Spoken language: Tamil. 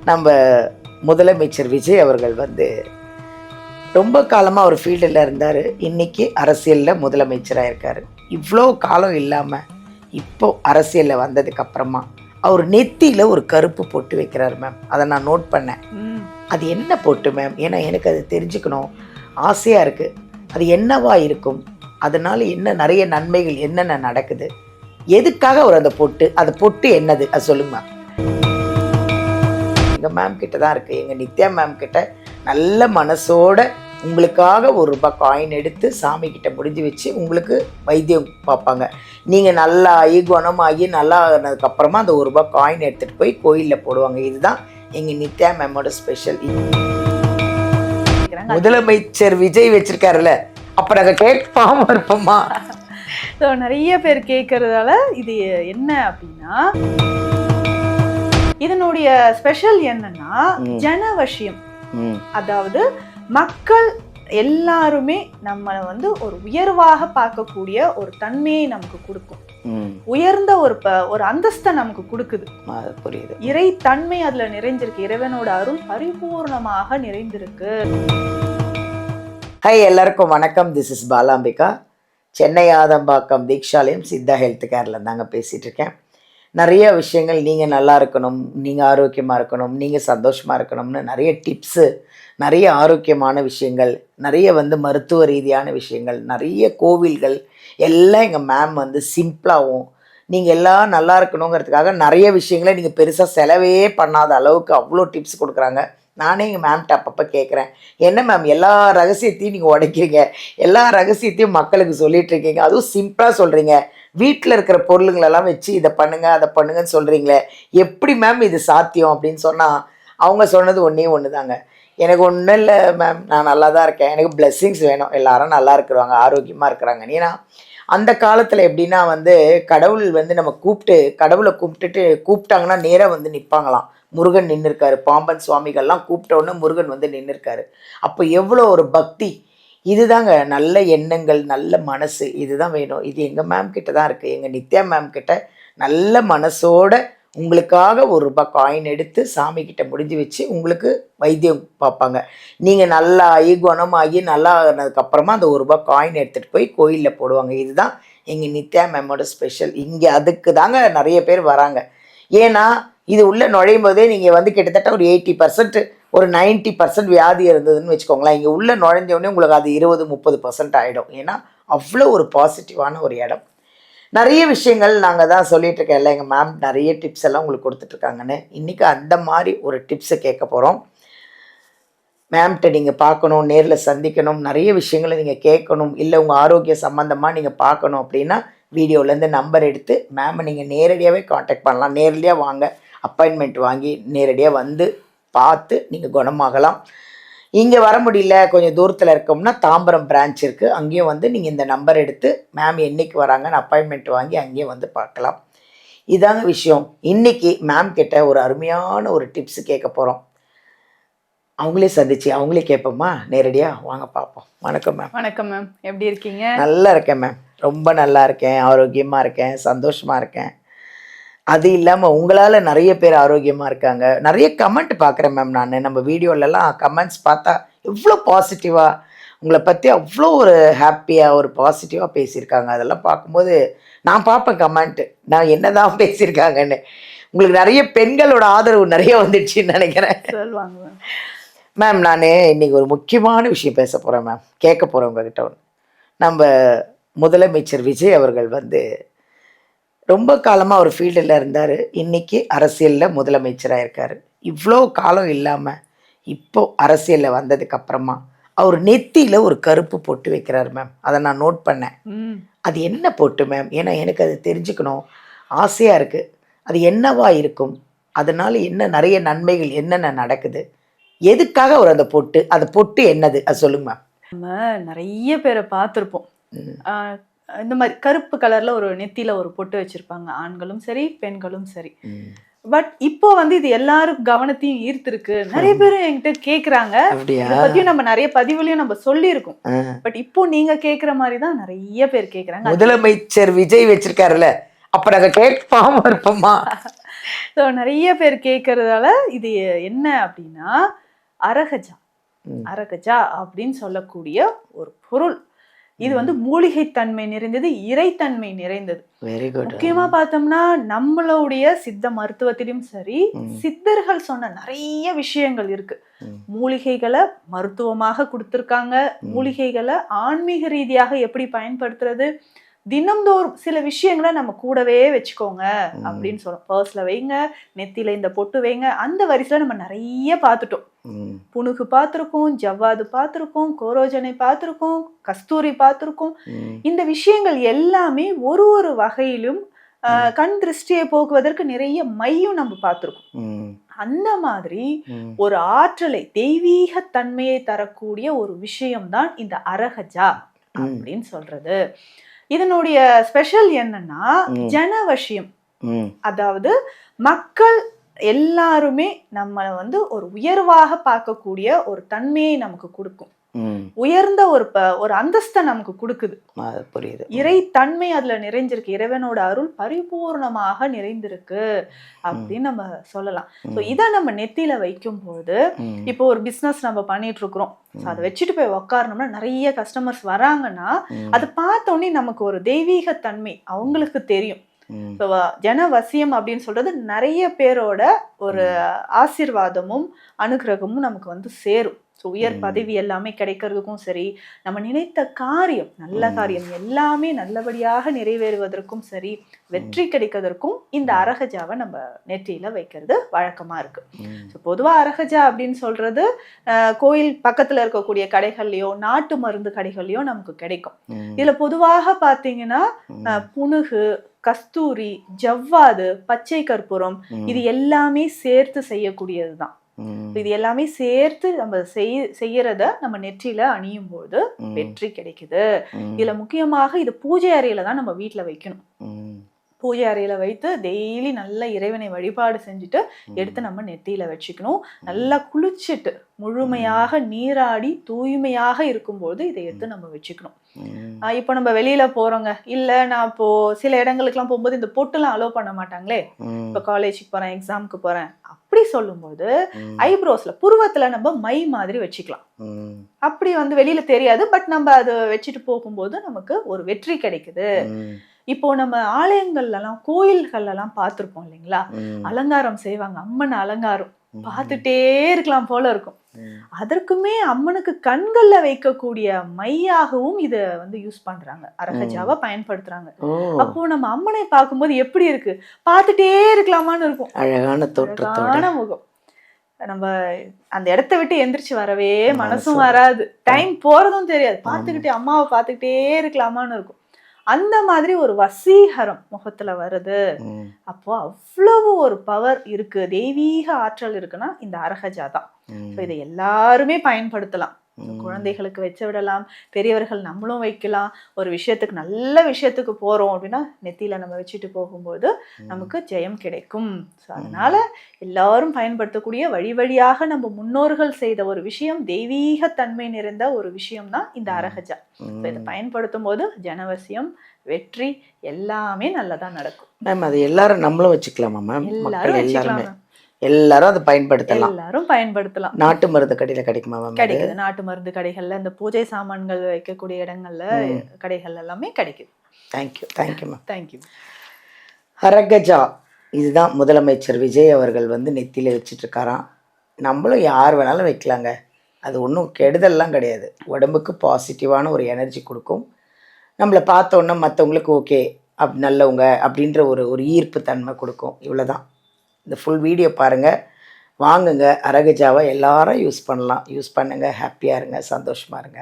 நம்ம முதலமைச்சர் விஜய் அவர்கள் வந்து ரொம்ப காலமாக அவர் ஃபீல்டில் இருந்தார். இன்றைக்கி அரசியலில் முதலமைச்சராக இருக்கார். இவ்வளோ காலம் இல்லாமல் இப்போ அரசியலில் வந்ததுக்கப்புறமா அவர் நெத்தியில் ஒரு கருப்பு பொட்டு வைக்கிறார் மேம். அதை நான் நோட் பண்ணேன். அது என்ன பொட்டு மேம்? ஏன்னா எனக்கு அது தெரிஞ்சுக்கணும் ஆசையாக இருக்குது. அது என்னவா இருக்கும்? அதனால் என்ன நிறைய நன்மைகள் என்னென்ன நடக்குது? எதுக்காக அவர் அந்த பொட்டு, அது பொட்டு என்னது அது சொல்லுங்க மேம். எங்கள் மேம் கிட்ட தான் இருக்குது. எங்கள் நித்யா மேம் கிட்ட நல்ல மனசோட உங்களுக்காக ₹1 காயின் எடுத்து சாமி கிட்ட முடிஞ்சு வச்சு உங்களுக்கு வைத்தியம் பார்ப்பாங்க. நீங்கள் நல்லா ஆகி குணமாகி நல்லா ஆனதுக்கப்புறமா அந்த ₹1 காயின் எடுத்துகிட்டு போய் கோயிலில் போடுவாங்க. இதுதான் எங்கள் நித்யா மேமோட ஸ்பெஷல். முதலமைச்சர் விஜய் வச்சிருக்காருல்ல, அப்போ நாங்கள் கேட்பாம இருப்போமா? ஸோ நிறைய பேர் கேட்கறதால இது என்ன அப்படின்னா, இதனுடைய ஸ்பெஷல் என்னன்னா ஜனவசியம். அதாவது மக்கள் எல்லாருமே நம்ம வந்து ஒரு உயர்வாக பார்க்கக்கூடிய ஒரு தன்மையை நமக்கு கொடுக்கும். உயர்ந்த ஒரு அந்தஸ்தை நமக்கு கொடுக்குது. புரியுது. இறை தன்மை அதுல நிறைஞ்சிருக்கு. இறைவனோட அருள் பரிபூர்ணமாக நிறைந்திருக்கு. ஹாய், எல்லாருக்கும் வணக்கம். This is Balambika. Chennai Adambakkam Deekshalayam Siddha health கேரில் தாங்க பேசிகிட்டு இருக்கேன். நிறைய விஷயங்கள் நீங்கள் நல்லா இருக்கணும், நீங்கள் ஆரோக்கியமாக இருக்கணும், நீங்கள் சந்தோஷமாக இருக்கணும்னு நிறைய டிப்ஸு, நிறைய ஆரோக்கியமான விஷயங்கள், நிறைய மருத்துவ ரீதியான விஷயங்கள், நிறைய கோவில்கள் எல்லாம் எங்கள் மேம் சிம்பிளாகவும் நீங்கள் எல்லாம் நல்லா இருக்கணுங்கிறதுக்காக நிறைய விஷயங்களை நீங்கள் பெருசாக செலவே பண்ணாத அளவுக்கு அவ்வளோ டிப்ஸ் கொடுக்குறாங்க. நானே எங்கள் மேம்கிட்ட அப்பப்போ கேட்குறேன், என்ன மேம் எல்லா ரகசியத்தையும் நீங்கள் உடைக்கிறீங்க, எல்லா ரகசியத்தையும் மக்களுக்கு சொல்லிகிட்ருக்கீங்க, அதுவும் சிம்பிளாக சொல்கிறீங்க, வீட்டில் இருக்கிற பொருளுங்களெல்லாம் வச்சு இதை பண்ணுங்கள் அதை பண்ணுங்கன்னு சொல்கிறீங்களே, எப்படி மேம் இது சாத்தியம் அப்படின்னு சொன்னால் அவங்க சொன்னது ஒன்று தாங்க. எனக்கு ஒன்றும் இல்லை மேம், நான் நல்லா தான் இருக்கேன், எனக்கு பிளெஸ்ஸிங்ஸ் வேணும், எல்லாரும் நல்லா இருக்கிறாங்க, ஆரோக்கியமாக இருக்கிறாங்க. ஏன்னா அந்த காலத்தில் எப்படின்னா கடவுள் நம்ம கடவுளை கூப்பிட்டாங்கன்னா நேராக நிற்பாங்களாம். முருகன் நின்றுருக்காரு, பாம்பன் சுவாமிகள்லாம் கூப்பிட்டோன்னே முருகன் நின்றுருக்காரு. அப்போ எவ்வளோ ஒரு பக்தி! இதுதாங்க நல்ல எண்ணங்கள், நல்ல மனசு, இதுதான் வேணும். இது எங்கள் மேம் கிட்ட தான் இருக்குது. எங்கள் நித்யா மேம் கிட்ட நல்ல மனசோட உங்களுக்காக ₹1 காயின் எடுத்து சாமி கிட்ட முடிஞ்சு வச்சு உங்களுக்கு வைத்தியம் பார்ப்பாங்க. நீங்கள் நல்லா ஆகி குணமாகி நல்லா ஆனதுக்கப்புறமா அந்த ₹1 காயின் எடுத்துகிட்டு போய் கோயிலில் போடுவாங்க. இதுதான் எங்கள் நித்யா மேமோட ஸ்பெஷல். இங்கே அதுக்கு தாங்க நிறைய பேர் வராங்க. ஏன்னா இது உள்ளே நுழையும் போதே நீங்கள் கிட்டத்தட்ட ஒரு 80% ஒரு 90% வியாதி இருந்ததுன்னு வச்சுக்கோங்களேன். இங்கே உள்ளே நுழைஞ்சோடனே உங்களுக்கு அது 20-30% ஆகிடும். ஏன்னா அவ்வளோ ஒரு பாசிட்டிவான ஒரு இடம். நிறைய விஷயங்கள் நாங்கள் தான் சொல்லிகிட்டு இருக்கேன். இல்லை, எங்கள் மேம் நிறைய டிப்ஸ் எல்லாம் உங்களுக்கு கொடுத்துட்ருக்காங்கன்னு. இன்றைக்கி அந்த மாதிரி ஒரு டிப்ஸை கேட்க போகிறோம். மேம்கிட்ட நீங்கள் பார்க்கணும், நேரில் சந்திக்கணும், நிறைய விஷயங்களை நீங்கள் கேட்கணும், இல்லை உங்கள் ஆரோக்கிய சம்மந்தமாக நீங்கள் பார்க்கணும் அப்படின்னா வீடியோலேருந்து நம்பர் எடுத்து மேமை நீங்கள் நேரடியாகவே காண்டாக்ட் பண்ணலாம். நேரடியாக வாங்க, அப்பாயின்மெண்ட் வாங்கி நேரடியாக பார்த்து நீங்கள் குணமாகலாம். இங்கே வர முடியல, கொஞ்சம் தூரத்தில் இருக்கோம்னா தாம்பரம் பிரான்ச் இருக்குது, அங்கேயும் நீங்கள் இந்த நம்பர் எடுத்து மேம் என்றைக்கு வராங்கன்னு அப்பாயின்மெண்ட் வாங்கி அங்கேயும் பார்க்கலாம். இதாங்க விஷயம். இன்றைக்கி மேம் கிட்ட ஒரு அருமையான ஒரு டிப்ஸு கேட்க போகிறோம். அவங்களே சந்திச்சு அவங்களே கேட்போம்மா, நேரடியாக வாங்க பார்ப்போம். வணக்கம் மேம். வணக்கம் மேம், எப்படி இருக்கீங்க? நல்லா இருக்கேன் மேம், ரொம்ப நல்லா இருக்கேன், ஆரோக்கியமாக இருக்கேன், சந்தோஷமாக இருக்கேன். அது இல்லாமல் உங்களால் நிறைய பேர் ஆரோக்கியமாக இருக்காங்க. நிறைய கமெண்ட் பார்க்குறேன் மேம். நான் நம்ம வீடியோலலாம் கமெண்ட்ஸ் பார்த்தா எவ்வளோ பாசிட்டிவாக உங்களை பற்றி அவ்வளோ ஒரு ஹாப்பியாக ஒரு பாசிட்டிவாக பேசியிருக்காங்க. அதெல்லாம் பார்க்கும்போது நான் பார்ப்பேன் கமெண்ட்டு, நான் என்ன தான் பேசியிருக்காங்கன்னு. உங்களுக்கு நிறைய பெண்களோட ஆதரவு நிறைய வந்துடுச்சுன்னு நினைக்கிறேன். சொல்லுவாங்க மேம். நான் இன்றைக்கி ஒரு முக்கியமான விஷயம் பேச போகிறேன் மேம், கேட்க போகிறேன் உங்ககிட்ட ஒன்று. நம்ம முதலமைச்சர் விஜய் அவர்கள் ரொம்ப காலமாக அவர் ஃபீல்டில் இருந்தார். இன்றைக்கி அரசியலில் முதலமைச்சராக இருக்கார். இவ்வளோ காலம் இல்லாமல் இப்போது அரசியலில் வந்ததுக்கப்புறமா அவர் நெத்தியில் ஒரு கருப்பு பொட்டு வைக்கிறார் மேம். அதை நான் நோட் பண்ணேன். அது என்ன பொட்டு மேம்? ஏன்னா எனக்கு அது தெரிஞ்சுக்கணும் ஆசையாக இருக்குது. அது என்னவா இருக்கும்? அதனால் என்ன நிறைய நன்மைகள் என்னென்ன நடக்குது? எதுக்காக அவர் அந்த பொட்டு, அது பொட்டு என்னது அது சொல்லுங்க மேம். நம்ம நிறைய பேரை பார்த்துருப்போம். இந்த மாதிரி கருப்பு கலர்ல ஒரு நெத்தியில ஒரு பொட்டு வச்சிருப்பாங்க, ஆண்களும் சரி பெண்களும் சரி. பட் இப்போ இது எல்லாரும் கவனத்தையும் ஈர்த்திருக்கு. நிறைய பேர் என்கிட்ட கேக்குறாங்க. இதை பத்தியும் நம்ம நிறைய பதிவுலயும் நம்ம சொல்லி இருக்கோம். பட் இப்போ நீங்க கேக்குற மாதிரி தான் நிறைய பேர் கேக்குறாங்க. முதலமைச்சர் விஜய் வச்சிருக்காருல்ல, அப்ப நாங்க கேட்பாம இருப்போமா? ஸோ நிறைய பேர் கேட்கறதால இது என்ன அப்படின்னா அரகஜா. அரகஜா அப்படின்னு சொல்லக்கூடிய ஒரு பொருள். இது வந்து மூலிகை தன்மை நிறைந்தது, இறைத்தன்மை நிறைந்தது. Very good. முக்கியமா பார்த்தோம்னா நம்மளுடைய சித்த மருத்துவத்திலும் சரி, சித்தர்கள் சொன்ன நிறைய விஷயங்கள் இருக்கு. மூலிகைகளை மருத்துவமாக கொடுத்திருக்காங்க. மூலிகைகளை ஆன்மீக ரீதியாக எப்படி பயன்படுத்துறது, தினம்தோறும் சில விஷயங்களை நம்ம கூடவே வச்சுக்கோங்க அப்படின்னு சொல்றோம். பர்ஸ்ல வைங்க, நெத்தியில இந்த பொட்டு வைங்க. அந்த வரிசையில நம்ம நிறைய பார்த்துட்டோம். புனுகு பார்த்துருக்கோம், ஜவ்வாது பார்த்துருக்கோம், கோரோஜனை பார்த்துருக்கோம், கஸ்தூரி பார்த்துருக்கோம். இந்த விஷயங்கள் எல்லாமே ஒரு ஒரு வகையிலும் கண் திருஷ்டியை போக்குவதற்கு நிறைய மையும் நம்ம பார்த்துருக்கோம். அந்த மாதிரி ஒரு ஆற்றலை, தெய்வீக தன்மையை தரக்கூடிய ஒரு விஷயம்தான் இந்த அரகஜா அப்படின்னு சொல்றது. இதனுடைய ஸ்பெஷல் என்னன்னா ஜனவசியம். அதாவது மக்கள் எல்லாருமே நம்ம வந்து ஒரு உயர்வாக பார்க்கக்கூடிய ஒரு தன்மையை நமக்கு கொடுக்கும். உயர்ந்த ஒரு அந்தஸ்தை நமக்கு கொடுக்குது. புரியுது. இறை தன்மை அதுல நிறைஞ்சிருக்கு. இறைவனோட அருள் பரிபூர்ணமாக நிறைந்திருக்கு அப்படின்னு நம்ம சொல்லலாம். ஸோ இதை நம்ம நெத்தியில வைக்கும் போது, இப்போ ஒரு பிஸ்னஸ் நம்ம பண்ணிட்டு இருக்கிறோம், அதை வச்சுட்டு போய் உக்காரணும்னா நிறைய கஸ்டமர்ஸ் வராங்கன்னா அதை பார்த்தோன்னே நமக்கு ஒரு தெய்வீக தன்மை அவங்களுக்கு தெரியும். ஜனவசியம் அப்படின்னு சொல்றது நிறைய பேரோட ஒரு ஆசீர்வாதமும் அனுகிரகமும் நமக்கு வந்து சேரும். ஸோ உயர் பதவி எல்லாமே கிடைக்கிறதுக்கும் சரி, நம்ம நினைத்த காரியம், நல்ல காரியம் எல்லாமே நல்லபடியாக நிறைவேறுவதற்கும் சரி, வெற்றி கிடைக்கிறதுக்கும் இந்த அரகஜாவை நம்ம நெற்றியில வைக்கிறது வழக்கமா இருக்கு. ஸோ பொதுவாக அரகஜா அப்படின்னு சொல்றது கோயில் பக்கத்துல இருக்கக்கூடிய கடைகள்லயோ நாட்டு மருந்து கடைகள்லயோ நமக்கு கிடைக்கும். இதுல பொதுவாக பாத்தீங்கன்னா புனுகு, கஸ்தூரி, ஜவ்வாது, பச்சை கற்பூரம் இது எல்லாமே சேர்த்து செய்யக்கூடியதுதான். இது எல்லாமே சேர்த்து நம்ம செய்யறத நம்ம நெற்றியில அணியும் போது வெற்றி கிடைக்குது. இதுல முக்கியமாக இது பூஜை அறையில தான் நம்ம வீட்டுல வைக்கணும். பூஜை அறையில வைத்து டெய்லி நல்ல இறைவனை வழிபாடு செஞ்சுட்டு எடுத்து நம்ம நெத்தியில வச்சுக்கணும். நல்லா குளிச்சுட்டு முழுமையாக நீராடி தூய்மையாக இருக்கும்போது இதை எடுத்து நம்ம வச்சுக்கணும். இப்போ நம்ம வெளியில போறோங்க, இல்ல நான் இப்போ சில இடங்களுக்குலாம் போகும்போது இந்த பொட்டுலாம் அலோவ் பண்ண மாட்டாங்களே, இப்போ காலேஜுக்கு போறேன், எக்ஸாமுக்கு போறேன் அப்படி சொல்லும்போது ஐப்ரோஸ்ல புருவத்துல நம்ம மை மாதிரி வச்சுக்கலாம். அப்படி வந்து வெளியில தெரியாது, பட் நம்ம அதை வச்சுட்டு போகும்போது நமக்கு ஒரு வெற்றி கிடைக்குது. இப்போ நம்ம ஆலயங்கள்ல எல்லாம் கோயில்கள்ல எல்லாம் பார்த்திருப்போம் இல்லைங்களா, அலங்காரம் செய்வாங்க, அம்மன் அலங்காரம் பார்த்துட்டே இருக்கலாம் போல இருக்கும். அதற்குமே அம்மனுக்கு கண்கள்ல வைக்கக்கூடிய மையாகவும் இத வந்து யூஸ் பண்றாங்க, அரகஜாவை பயன்படுத்துறாங்க. அப்போ நம்ம அம்மனை பார்க்கும்போது எப்படி இருக்கு, பார்த்துட்டே இருக்கலாமான்னு இருக்கும். அழகான தோற்றத்தோட முகம். நம்ம அந்த இடத்த விட்டு எந்திரிச்சு வரவே மனசும் வராது, டைம் போறதும் தெரியாது, பார்த்துக்கிட்டே அம்மாவை பார்த்துக்கிட்டே இருக்கலாமான்னு இருக்கும். அந்த மாதிரி ஒரு வசீகரம் முகத்துல வருது. அப்போ அவ்வளவு ஒரு பவர் இருக்கு, தெய்வீக ஆற்றல் இருக்குன்னா இந்த அரகஜா தான். இதை எல்லாருமே பயன்படுத்தலாம். குழந்தைகளுக்கு வச்சு விடலாம், பெரியவர்கள் நம்மளும் வைக்கலாம். ஒரு விஷயத்துக்கு, நல்ல விஷயத்துக்கு போறோம் அப்படின்னா நெத்தியில நம்ம வச்சுட்டு போகும்போது நமக்கு ஜெயம் கிடைக்கும். ஸோ அதனால எல்லாரும் பயன்படுத்தக்கூடிய வழி வழியாக நம்ம முன்னோர்கள் செய்த ஒரு விஷயம், தெய்வீக தன்மை நிறைந்த ஒரு விஷயம் தான் இந்த அரகஜா. இதை பயன்படுத்தும் போது ஜனவசியம், வெற்றி எல்லாமே நல்லதா நடக்கும். மேம் அது எல்லாரும் நம்மளும் வச்சுக்கலாமா மேம்? எல்லாரும் வச்சுக்கலாம், எல்லாரும் அதை பயன்படுத்தலாம். எல்லாரும் பயன்படுத்தலாம். நாட்டு மருந்து கடையில கிடைக்குமா மேம்? கிடைக்குது. நாட்டு மருந்து கடைகள்ல, இந்த பூஜை சாமான்கள் வைக்கக்கூடிய இடங்கள்ல, கடைகள் எல்லாமே கிடைக்குது. Thank you, thank you ma'am. தேங்க்யூ. அரகஜா இதுதான் முதலமைச்சர் விஜய் அவர்கள் வந்து நெத்தியில வச்சுட்டு இருக்காராம். நம்மளும் யார் வேணாலும் வைக்கலாங்க, அது ஒன்றும் கெடுதல்லாம் கிடையாது. உடம்புக்கு பாசிட்டிவான ஒரு எனர்ஜி கொடுக்கும். நம்மளை பார்த்தோன்னா மற்றவங்களுக்கு ஓகே நல்லவங்க அப்படின்ற ஒரு ஈர்ப்பு தன்மை கொடுக்கும். இவ்வளோதான். இந்த ஃபுல் வீடியோ பாருங்கள், வாங்குங்க. அரகஜாவை எல்லாரும் யூஸ் பண்ணலாம். யூஸ் பண்ணுங்கள், ஹாப்பியாக இருங்க, சந்தோஷமாக இருங்க.